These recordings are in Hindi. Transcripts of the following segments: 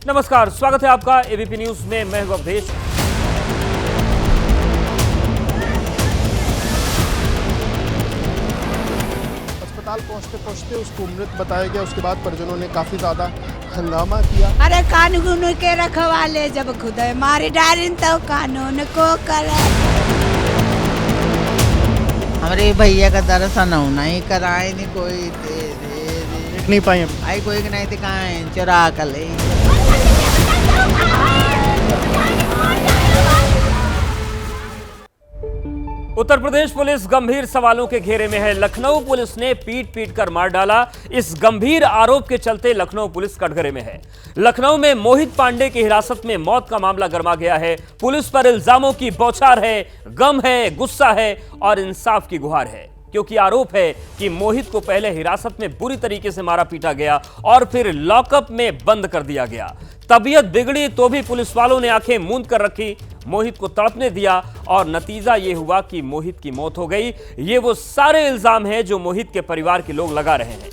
नमस्कार, स्वागत है आपका एबीपी न्यूज में। मैं हूं अवधेश। अस्पताल पहुंचते उसको मृत बताया गया। उसके बाद परिजनों ने काफी ज्यादा हंगामा किया। अरे कानून के रखवाले जब खुद मारी डारिन तो कानून को करे। हमारे भैया का दर्शन होना ही कराए नहीं कोई देख नहीं पाए अभी। आई कोई नहीं दिखाए चुरा कर ले। उत्तर प्रदेश पुलिस गंभीर सवालों के घेरे में है। लखनऊ पुलिस ने पीट पीट कर मार डाला। इस गंभीर आरोप के चलते लखनऊ पुलिस कटघरे में है। लखनऊ में मोहित पांडे की हिरासत में मौत का मामला गर्मा गया है। पुलिस पर इल्जामों की बौछार है, गम है, गुस्सा है और इंसाफ की गुहार है, क्योंकि आरोप है कि मोहित को पहले हिरासत में बुरी तरीके से मारा पीटा गया और फिर लॉकअप में बंद कर दिया गया। तबीयत बिगड़ी तो भी पुलिस वालों ने आंखें मूंद कर रखी, मोहित को तड़पने दिया और नतीजा यह हुआ कि मोहित की मौत हो गई। ये वो सारे इल्जाम हैं जो मोहित के परिवार के लोग लगा रहे हैं।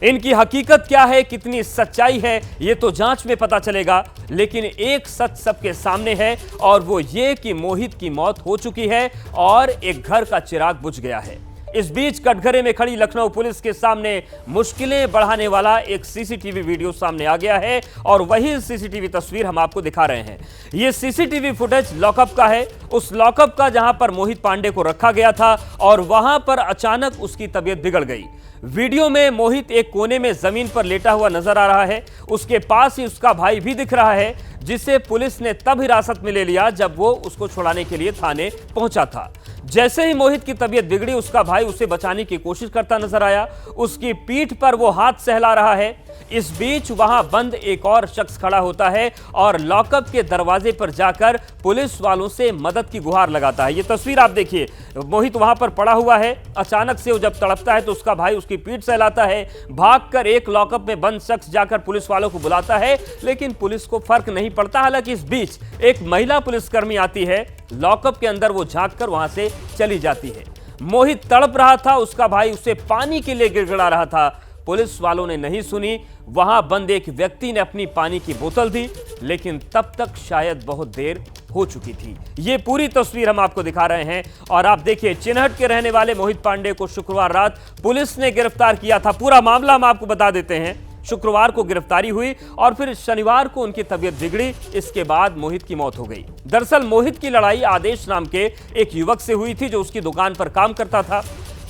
इनकी हकीकत क्या है, कितनी सच्चाई है, ये तो जांच में पता चलेगा। लेकिन एक सच सबके सामने है और वो ये कि मोहित की मौत हो चुकी है और एक घर का चिराग बुझ गया है। इस बीच कटघरे में खड़ी लखनऊ पुलिस के सामने मुश्किलें बढ़ाने वाला एक सीसीटीवी वीडियो सामने आ गया है और वही सीसीटीवी तस्वीर हम आपको दिखा रहे हैं। यह सीसीटीवी फुटेज लॉकअप का है, उस लॉकअप का जहां पर मोहित पांडे को रखा गया था और वहां पर अचानक उसकी तबीयत बिगड़ गई। वीडियो में मोहित एक कोने में जमीन पर लेटा हुआ नजर आ रहा है। उसके पास ही उसका भाई भी दिख रहा है, जिसे पुलिस ने तब हिरासत में ले लिया जब वो उसको छुड़ाने के लिए थाने पहुंचा था। जैसे ही मोहित की तबीयत बिगड़ी, उसका भाई उसे बचाने की कोशिश करता नजर आया। उसकी पीठ पर वो हाथ सहला रहा है। इस बीच वहां बंद एक और शख्स खड़ा होता है और लॉकअप के दरवाजे पर जाकर पुलिस वालों से मदद की गुहार लगाता है। ये तस्वीर आप देखिए, मोहित वहां पर पड़ा हुआ है। अचानक से वो जब तड़पता है तो उसका भाई उसकी पीठ सहलाता है। भागकर एक लॉकअप में बंद शख्स जाकर पुलिस वालों को बुलाता है, लेकिन पुलिस को फर्क नहीं पड़ता। हालांकि इस बीच एक महिला पुलिसकर्मी आती है, लॉकअप के अंदर वो झांककर वहां से चली जाती है। मोहित तड़प रहा था, उसका भाई उसे पानी के लिए गिड़गिड़ा रहा था। पुलिस वालों ने नहीं सुनी। वहां बंद एक व्यक्ति ने अपनी पानी की बोतल दी, लेकिन तब तक शायद बहुत देर हो चुकी थी। ये पूरी तस्वीर हम आपको दिखा रहे हैं और आप देखिए, चिन्हट के रहने वाले मोहित पांडे को शुक्रवार रात पुलिस ने गिरफ्तार किया था। पूरा मामला हम आपको बता देते हैं। शुक्रवार को गिरफ्तारी हुई और फिर शनिवार को उनकी तबीयत बिगड़ी। इसके बाद मोहित की मौत हो गई। दरअसल मोहित की लड़ाई आदेश नाम के एक युवक से हुई थी, जो उसकी दुकान पर काम करता था।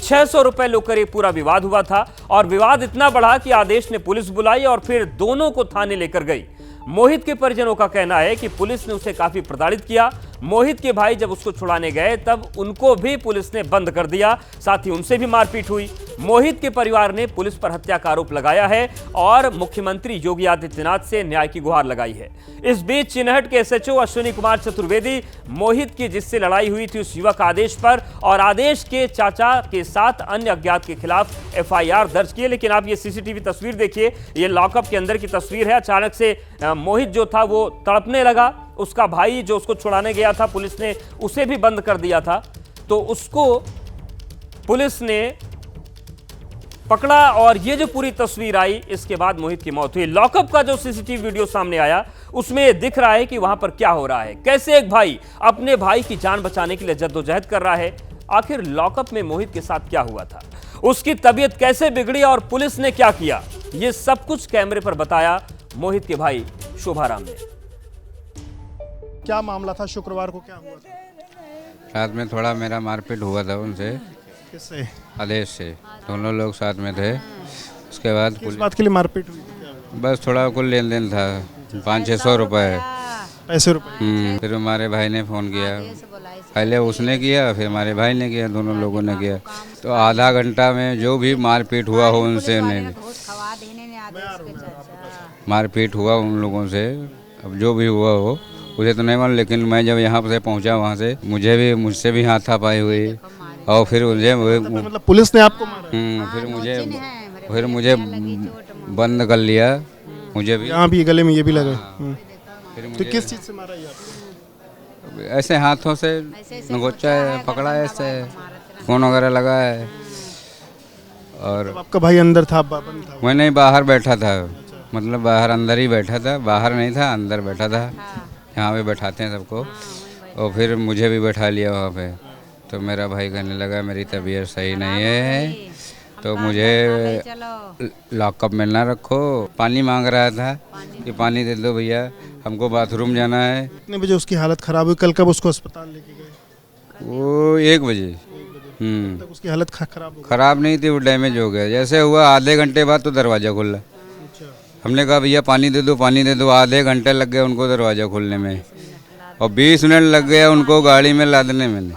600 रुपए लेकर एक पूरा विवाद हुआ था और विवाद इतना बढ़ा कि आदेश ने पुलिस बुलाई और फिर दोनों को थाने लेकर गई। मोहित के परिजनों का कहना है कि पुलिस ने उसे काफी प्रताड़ित किया। मोहित के भाई जब उसको छुड़ाने गए तब उनको भी पुलिस ने बंद कर दिया, साथ ही उनसे भी मारपीट हुई। मोहित के परिवार ने पुलिस पर हत्या का आरोप लगाया है और मुख्यमंत्री योगी आदित्यनाथ से न्याय की गुहार लगाई है। इस बीच चिन्हट के एसएचओ अश्विनी कुमार चतुर्वेदी मोहित की जिससे लड़ाई हुई थी उस युवक आदेश पर और आदेश के चाचा के साथ अन्य अज्ञात के खिलाफ एफआईआर दर्ज किए। लेकिन आप ये सीसीटीवी तस्वीर देखिए, ये लॉकअप के अंदर की तस्वीर है। अचानक से मोहित जो था वो तड़पने लगा। उसका भाई जो उसको छुड़ाने गया था, पुलिस ने उसे भी बंद कर दिया था, तो उसको पुलिस ने पकड़ा और ये जो पूरी तस्वीर आई, इसके बाद मोहित की मौत हुई। लॉकअप का जो सीसीटीवी वीडियो सामने आया, उसमें दिख रहा है कि वहां पर क्या हो रहा है, कैसे एक भाई अपने भाई की जान बचाने के लिए जद्दोजहद कर रहा है। आखिर लॉकअप में मोहित के साथ क्या हुआ था, उसकी तबीयत कैसे बिगड़ी और पुलिस ने क्या किया, ये सब कुछ कैमरे पर बताया मोहित के भाई शोभाराम ने। क्या मामला था, शुक्रवार को क्या हुआ था? साथ में थोड़ा मेरा मारपीट हुआ था उनसे। किससे? आदेश से। दोनों लोग साथ में थे। उसके बाद किस बात के लिए मारपीट हुई थी? क्या हुआ? बस थोड़ा कुल लेन देन था, 500-600 रुपये। पैसे रुपए? फिर हमारे भाई ने फ़ोन किया, पहले उसने किया फिर हमारे भाई ने किया, दोनों लोगों ने किया। तो आधा घंटा में जो भी मारपीट हुआ हो उनसे, मारपीट हुआ उन लोगों से, अब जो भी हुआ हो उसे तो नहीं मालूम। लेकिन मैं जब यहाँ से पहुँचा वहाँ से मुझसे भी हाथापाई हुई और फिर मुझे मतलब पुलिस ने आपको मारा? फिर मुझे बंद कर लिया। मुझे भी यहाँ भी गले में ये भी लगा। फिर तो मुझे किस चीज़ से मारा ये आपको? ऐसे हाथों से नगोचा है, पकड़ा है, ऐसे फोन वगैरह लगा है। और आपका भाई अंदर था, बंद था? मैं नहीं, बाहर बैठा था, मतलब बाहर अंदर ही बैठा था, बाहर नहीं था, अंदर बैठा था। यहाँ पे बैठाते हैं सबको। और फिर मुझे भी बैठा लिया वहाँ पे। तो मेरा भाई कहने लगा मेरी तबीयत सही नहीं है, तो मुझे लॉकअप में ना रखो। पानी मांग रहा था कि पानी दे दो भैया, हमको बाथरूम जाना है। कितने बजे उसकी हालत ख़राब हुई? कल कब उसको अस्पताल लेके गए? वो 1 बजे। तक उसकी हालत खराब हो गई? ख़राब नहीं थी, वो डैमेज हो गया। जैसे हुआ आधे घंटे बाद तो दरवाज़ा खुला। हमने कहा भैया पानी दे दो, पानी दे दो। आधे घंटे लग गए उनको दरवाज़ा खोलने में, और 20 मिनट लग गया उनको गाड़ी में लादने में।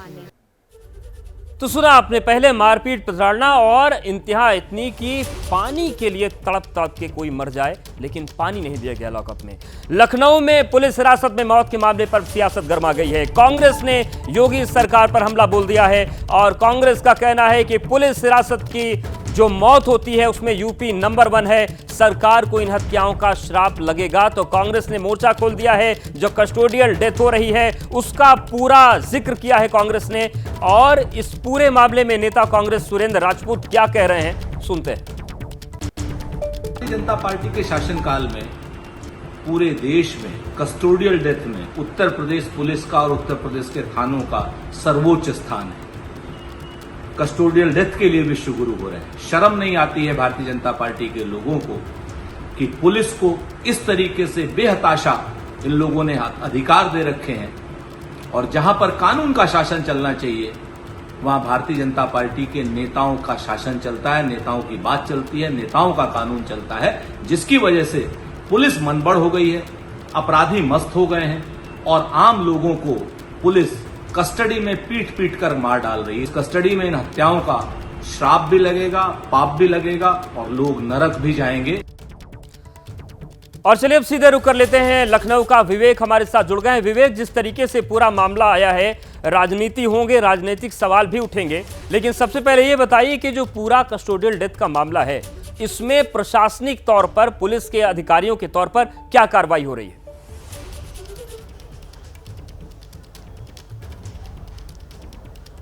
तो सुना आपने, पहले मारपीट प्रताड़ना और इंतहा इतनी कि पानी के लिए तड़प तड़प के कोई मर जाए, लेकिन पानी नहीं दिया गया लॉकअप में। लखनऊ में पुलिस हिरासत में मौत के मामले पर सियासत गर्मा गई है। कांग्रेस ने योगी सरकार पर हमला बोल दिया है और कांग्रेस का कहना है कि पुलिस हिरासत की जो मौत होती है उसमें यूपी नंबर 1 है, सरकार को इन हत्याओं का श्राप लगेगा। तो कांग्रेस ने मोर्चा खोल दिया है, जो कस्टोडियल डेथ हो रही है उसका पूरा जिक्र किया है कांग्रेस ने। और इस पूरे मामले में नेता कांग्रेस सुरेंद्र राजपूत क्या कह रहे हैं, सुनते हैं। भारतीय जनता पार्टी के शासनकाल में पूरे देश में कस्टोडियल डेथ में उत्तर प्रदेश पुलिस का और उत्तर प्रदेश के थानों का सर्वोच्च स्थान है। कस्टोडियल डेथ के लिए विश्व गुरु हो रहे हैं। शर्म नहीं आती है भारतीय जनता पार्टी के लोगों को कि पुलिस को इस तरीके से बेहताशा इन लोगों ने अधिकार दे रखे हैं, और जहां पर कानून का शासन चलना चाहिए वहां भारतीय जनता पार्टी के नेताओं का शासन चलता है, नेताओं की बात चलती है, नेताओं का कानून चलता है, जिसकी वजह से पुलिस मनबड़ हो गई है, अपराधी मस्त हो गए हैं और आम लोगों को पुलिस कस्टडी में पीट पीट कर मार डाल रही है। इस कस्टडी में इन हत्याओं का श्राप भी लगेगा, पाप भी लगेगा और लोग नरक भी जाएंगे। और चलिए अब सीधे रुक कर लेते हैं, लखनऊ का विवेक हमारे साथ जुड़ गए हैं। विवेक, जिस तरीके से पूरा मामला आया है, राजनीति होंगे, राजनीतिक सवाल भी उठेंगे, लेकिन सबसे पहले ये बताइए कि जो पूरा कस्टोडियल डेथ का मामला है इसमें प्रशासनिक तौर पर पुलिस के अधिकारियों के तौर पर क्या कार्रवाई हो रही है?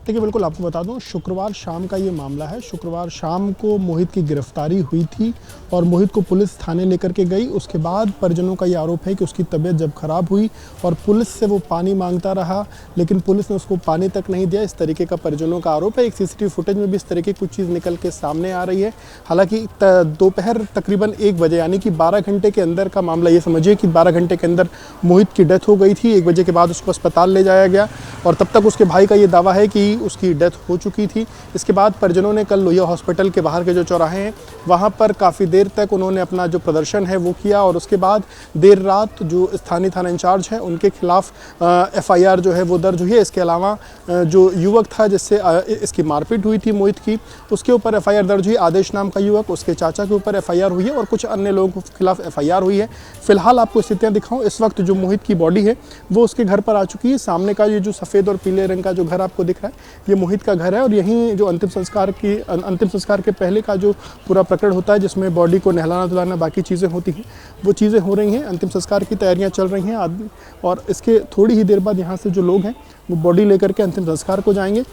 देखिए, बिल्कुल आपको बता दूं, शुक्रवार शाम का ये मामला है। शुक्रवार शाम को मोहित की गिरफ्तारी हुई थी और मोहित को पुलिस थाने लेकर के गई। उसके बाद परिजनों का ये आरोप है कि उसकी तबीयत जब खराब हुई और पुलिस से वो पानी मांगता रहा, लेकिन पुलिस ने उसको पानी तक नहीं दिया। इस तरीके का परिजनों का आरोप है। एक सीसीटीवी फुटेज में भी इस तरह की कुछ चीज़ निकल के सामने आ रही है। हालांकि दोपहर तकरीबन 1 बजे, यानी कि 12 घंटे के अंदर का मामला, ये समझिए कि 12 घंटे के अंदर मोहित की डेथ हो गई थी। 1 बजे के बाद उसको अस्पताल ले जाया गया और तब तक उसके भाई का ये दावा है कि उसकी डेथ हो चुकी थी। इसके बाद परिजनों ने कल लोहिया हॉस्पिटल के बाहर के जो चौराहे हैं वहाँ पर काफ़ी देर तक उन्होंने अपना जो प्रदर्शन है वो किया और उसके बाद देर रात जो स्थानीय थाना इंचार्ज है उनके खिलाफ FIR जो है वो दर्ज हुई है। इसके अलावा जो युवक था जिससे इसकी मारपीट हुई थी मोहित की, उसके ऊपर FIR दर्ज हुई। आदेश नाम का युवक, उसके चाचा के ऊपर FIR हुई है और कुछ अन्य लोगों के खिलाफ FIR हुई है। फिलहाल आपको स्थितियाँ दिखाऊँ, इस वक्त जो मोहित की बॉडी है वो उसके घर पर आ चुकी है। सामने का ये जो सफ़ेद और पीले रंग का जो घर आपको दिख रहा है ये मोहित का घर है और यहीं जो अंतिम संस्कार के पहले का जो पूरा प्रकरण होता है जिसमें बॉडी को नहलाना धुलाना बाकी चीज़ें होती हैं, वो चीज़ें हो रही हैं। अंतिम संस्कार की तैयारियां चल रही हैं आदमी, और इसके थोड़ी ही देर बाद यहाँ से जो लोग हैं वो बॉडी लेकर के अंतिम संस्कार को जाएंगे।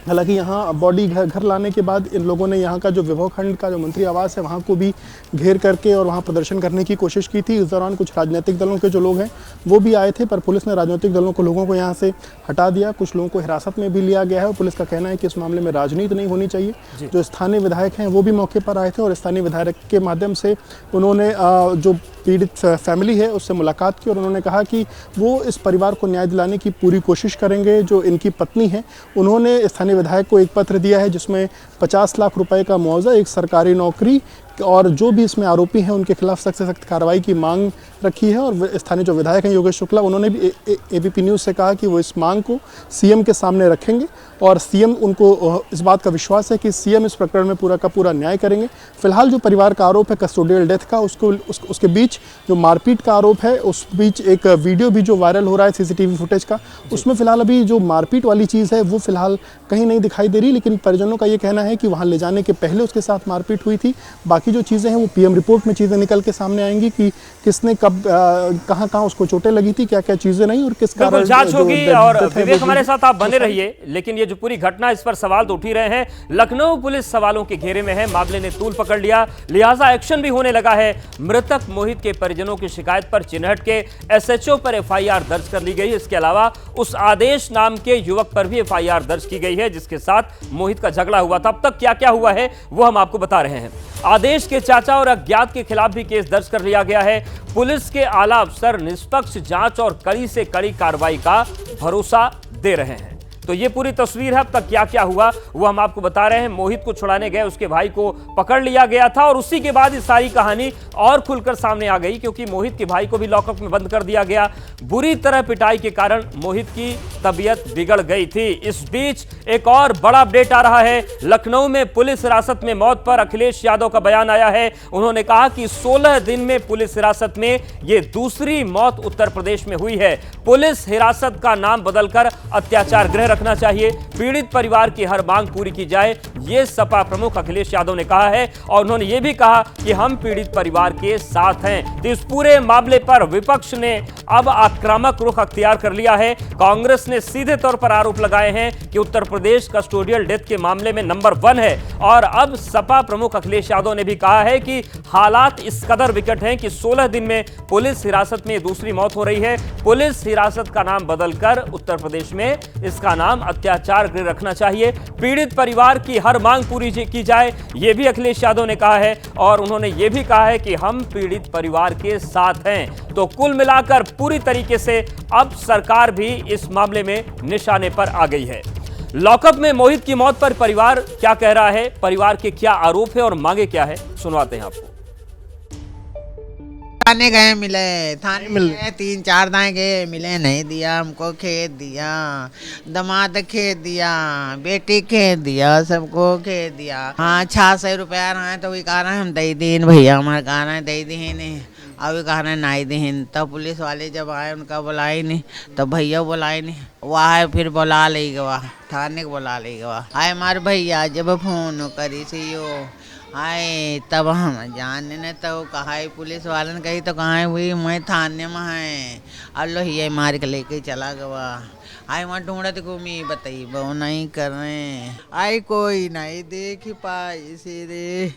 हालांकि यहाँ बॉडी घर लाने के बाद इन लोगों ने यहाँ का जो विभव खंड का जो मंत्री आवास है वहाँ को भी घेर करके और वहाँ प्रदर्शन करने की कोशिश की थी। इस दौरान कुछ राजनीतिक दलों के जो लोग हैं वो भी आए थे, पर पुलिस ने राजनीतिक दलों को लोगों को यहाँ से हटा दिया। कुछ लोगों को हिरासत में भी लिया गया है और पुलिस का कहना है कि इस मामले में राजनीति नहीं होनी चाहिए। जो स्थानीय विधायक हैं वो भी मौके पर आए थे और स्थानीय विधायक के माध्यम से उन्होंने जो पीड़ित फैमिली है उससे मुलाकात की और उन्होंने कहा कि वो इस परिवार को न्याय दिलाने की पूरी कोशिश करेंगे। जो इनकी पत्नी है उन्होंने स्थानीय विधायक को एक पत्र दिया है जिसमें 50 लाख रुपए का मुआवजा, एक सरकारी नौकरी और जो भी इसमें आरोपी हैं उनके खिलाफ सख्त से सख्त कार्रवाई की मांग रखी है। और स्थानीय जो विधायक हैं योगेश शुक्ला, उन्होंने भी ABP न्यूज़ से कहा कि वो इस मांग को CM के सामने रखेंगे और CM उनको इस बात का विश्वास है कि CM इस प्रकरण में पूरा का पूरा न्याय करेंगे। फिलहाल जो परिवार का आरोप है कस्टोडियल डेथ का, उसके बीच जो मारपीट का आरोप है, उस बीच एक वीडियो भी जो वायरल हो रहा है CCTV फुटेज का, उसमें फिलहाल अभी जो मारपीट वाली चीज़ है वो फिलहाल कहीं नहीं दिखाई दे रही। लेकिन परिजनों का ये कहना है कि वहाँ ले जाने के पहले उसके साथ मारपीट हुई थी। बाकी बाकी जो चीज़ें हैं वो पीएम रिपोर्ट में चीज़ें निकल के सामने आएंगी कि किसने कब कहाँ उसको चोटें लगी थी, क्या क्या चीज़ें नहीं और किस कारण जांच होगी। और विवेक हमारे साथ आप बने तो रहिए, लेकिन ये जो पूरी घटना, इस पर सवाल तो उठ ही रहे हैं। लखनऊ पुलिस सवालों के घेरे में है, मामले ने तूल पकड़ लिया, लिहाजा एक्शन भी होने लगा है। मृतक मोहित के परिजनों की शिकायत पर चिनहट के एसएचओ पर एफआईआर दर्ज कर ली गई। इसके अलावा उस आदेश नाम के युवक पर भी एफआईआर दर्ज की गई है जिसके साथ मोहित का झगड़ा हुआ था। अब तक क्या क्या हुआ है वो हम आपको बता रहे हैं। आदेश के चाचा और अज्ञात के खिलाफ भी केस दर्ज कर लिया गया है। पुलिस के आला अफसर निष्पक्ष जांच और कड़ी से कड़ी कार्रवाई का भरोसा दे रहे हैं। तो ये पूरी तस्वीर है। अब तक क्या क्या हुआ वो हम आपको बता रहे हैं। मोहित को छुड़ाने गए उसके भाई को पकड़ लिया गया था और उसी के बाद ये सारी कहानी और खुलकर सामने आ गई, क्योंकि मोहित के भाई को भी लॉकअप में बंद कर दिया गया। बुरी तरह पिटाई के कारण मोहित की तबीयत बिगड़ गई थी। इस बीच एक और बड़ा अपडेट आ रहा है। लखनऊ में पुलिस हिरासत में मौत पर अखिलेश यादव का बयान आया है। उन्होंने कहा कि 16 दिन में पुलिस हिरासत में ये दूसरी मौत उत्तर प्रदेश में हुई है। पुलिस हिरासत का नाम बदलकर अत्याचार गृह रखना चाहिए, पीड़ित परिवार की हर मांग पूरी की जाए, ये सपा प्रमुख अखिलेश यादव ने कहा है। और उन्होंने ये भी कहा कि हम पीड़ित परिवार के साथ हैं। तो इस पूरे मामले पर विपक्ष ने अब आक्रामक रुख अख्तियार कर लिया है। कांग्रेस ने सीधे तौर पर आरोप लगाए हैं कि उत्तर प्रदेश कस्टोडियल डेथ के मामले में नंबर 1 है। और अब सपा प्रमुख अखिलेश यादव ने भी कहा है कि हालात इस कदर विकट हैं कि 16 दिन में पुलिस हिरासत में दूसरी मौत हो रही है। पुलिस हिरासत का नाम बदलकर उत्तर प्रदेश में इसका नाम अत्याचार गृह रखना चाहिए, पीड़ित परिवार की हर मांग पूरी की जाए, यह भी अखिलेश यादव ने कहा है। और उन्होंने यह भी कहा है कि हम पीड़ित परिवार के साथ हैं। तो कुल मिलाकर पूरी तरीके से अब सरकार भी इस मामले में निशाने पर आ गई है। लॉकअप में मोहित की मौत पर परिवार क्या कह रहा है, परिवार के क्या आरोप है और मांगे क्या है, सुनवाते हैं आपको। थाने गए मिले, थाने मिले 3-4 दाएं गए मिले, नहीं दिया हमको, खेत दिया, दामाद खेत दिया, बेटी खेत दिया, सबको खेत दिया। हाँ 600 रुपया रहा है तो वही कह रहे हैं हम दे दीन भैया, हमारे कह रहे हैं दे दीन, अभी कह रहे हैं नहीं दीन। तब पुलिस वाले जब आए उनका बुलाए नहीं, तब भैया बुलाए नहीं, वो आए फिर बुला ले गवा, थाने को बुला ले गवा। आए हमारे भैया जब फोन करी सी यो आए तब हम जाने न तो कहा पुलिस वालन कही तो कहाँ हुई, मैं थाने में है, अल्लो ही मार के लेके चला गवा। आई वहाँ ढूंढत घूमी, बताई वो नहीं कर रहे, आई कोई नहीं देख पाई सीधे,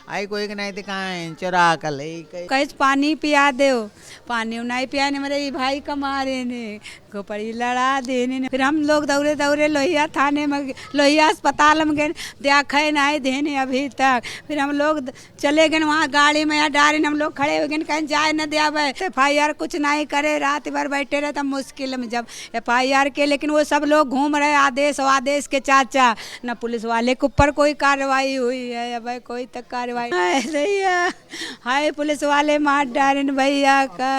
आई कोई नहीं दिखाए, चुरा कर ले कहीं पानी पिया दो, पानी नहीं पिया ने मेरे भाई का मारे ने खोपड़ी लड़ा देने ने। फिर हम लोग दौड़े दौड़े लोहिया थाने में, लोहिया अस्पताल में गए, देखे नहीं देने अभी तक। फिर हम लोग चले गए वहाँ गाड़ी में, यहाँ डारे हम लोग खड़े हो गए, कहीं जाए न दिया FIR कुछ नहीं करे, रात भर बैठे रहे तब मुश्किल में जब FIR के, लेकिन वो सब लोग घूम रहे आदेश के चाचा, न पुलिस वाले के ऊपर कोई कार्रवाई हुई है, अब कोई तक कार्रवाई भैया, हाय पुलिस वाले मार डाले भैया का,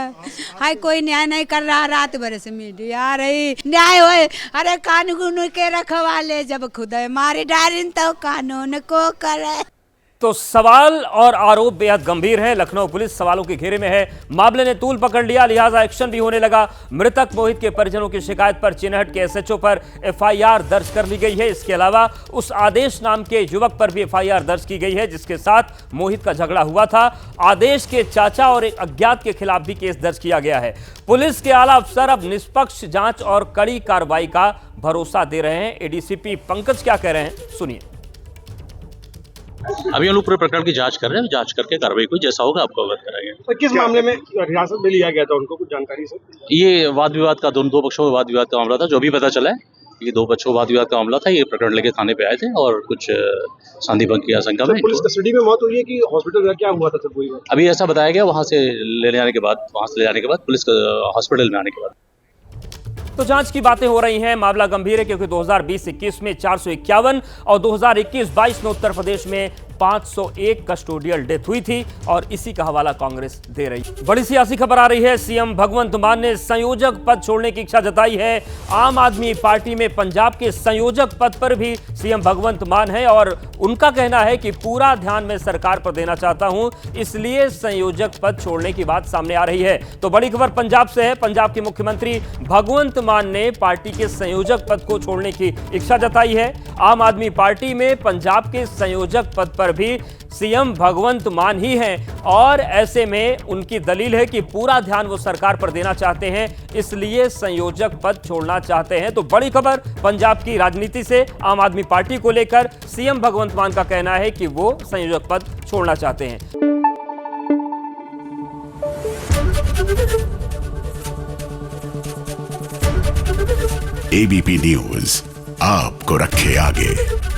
हाय कोई न्याय नहीं कर रहा, रात भर से मीडिया आ रही न्याय होए, अरे कानून के रखवाले जब खुद मारी डारिन तो कानून को करे। तो सवाल और आरोप बेहद गंभीर हैं। लखनऊ पुलिस सवालों के घेरे में है, मामले ने तूल पकड़ लिया, लिहाजा एक्शन भी होने लगा। मृतक मोहित के परिजनों की शिकायत पर चिनहट के SHO पर FIR दर्ज कर ली गई है। इसके अलावा उस आदेश नाम के युवक पर भी FIR दर्ज की गई है जिसके साथ मोहित का झगड़ा हुआ था। आदेश के चाचा और एक अज्ञात के खिलाफ भी केस दर्ज किया गया है। पुलिस के आला अफसर अब निष्पक्ष जांच और कड़ी कार्रवाई का भरोसा दे रहे हैं। ADCP पंकज क्या कह रहे हैं, सुनिए। अभी हम लोग पूरे प्रकरण की जांच कर रहे हैं, जांच करके कार्रवाई कोई जैसा होगा आपको अवगत कराएंगे। तो किस मामले में हिरासत में लिया गया था उनको, कुछ जानकारी सर? ये वाद विवाद का दो पक्षों में वाद विवाद का मामला था, जो भी पता चला है ये 2 पक्षों वाद विवाद का मामला था। ये प्रकरण लेके थाने पे आए थे और कुछ शांति भंग की आशंका में। पुलिस कस्टडी में मौत हुई है कि हॉस्पिटल में क्या हुआ था सर? कोई अभी ऐसा बताया गया, वहाँ से ले जाने के बाद पुलिस हॉस्पिटल में आने के बाद। तो जांच की बातें हो रही हैं, मामला गंभीर है क्योंकि 2020-21 में 451 और 2021-22 में उत्तर प्रदेश में 501 कस्टोडियल डेथ हुई थी और इसी का हवाला कांग्रेस दे रही। बड़ी सियासी खबर आ रही है। सीएम भगवंत मान ने संयोजक पद छोड़ने की इच्छा जताई है। आम आदमी पार्टी में पंजाब के संयोजक पद पर भी सीएम भगवंत मान है और उनका कहना है कि पूरा ध्यान मैं सरकार पर देना चाहता हूं, इसलिए संयोजक पद छोड़ने की बात सामने आ रही है। तो बड़ी खबर पंजाब से है। पंजाब के मुख्यमंत्री भगवंत मान ने पार्टी के संयोजक पद को छोड़ने की इच्छा जताई है। आम आदमी पार्टी में पंजाब के संयोजक पद पर पर भी सीएम भगवंत मान ही हैं और ऐसे में उनकी दलील है कि पूरा ध्यान वो सरकार पर देना चाहते हैं, इसलिए संयोजक पद छोड़ना चाहते हैं। तो बड़ी खबर पंजाब की राजनीति से आम आदमी पार्टी को लेकर सीएम भगवंत मान का कहना है कि वो संयोजक पद छोड़ना चाहते हैं। एबीपी न्यूज आपको रखे आगे।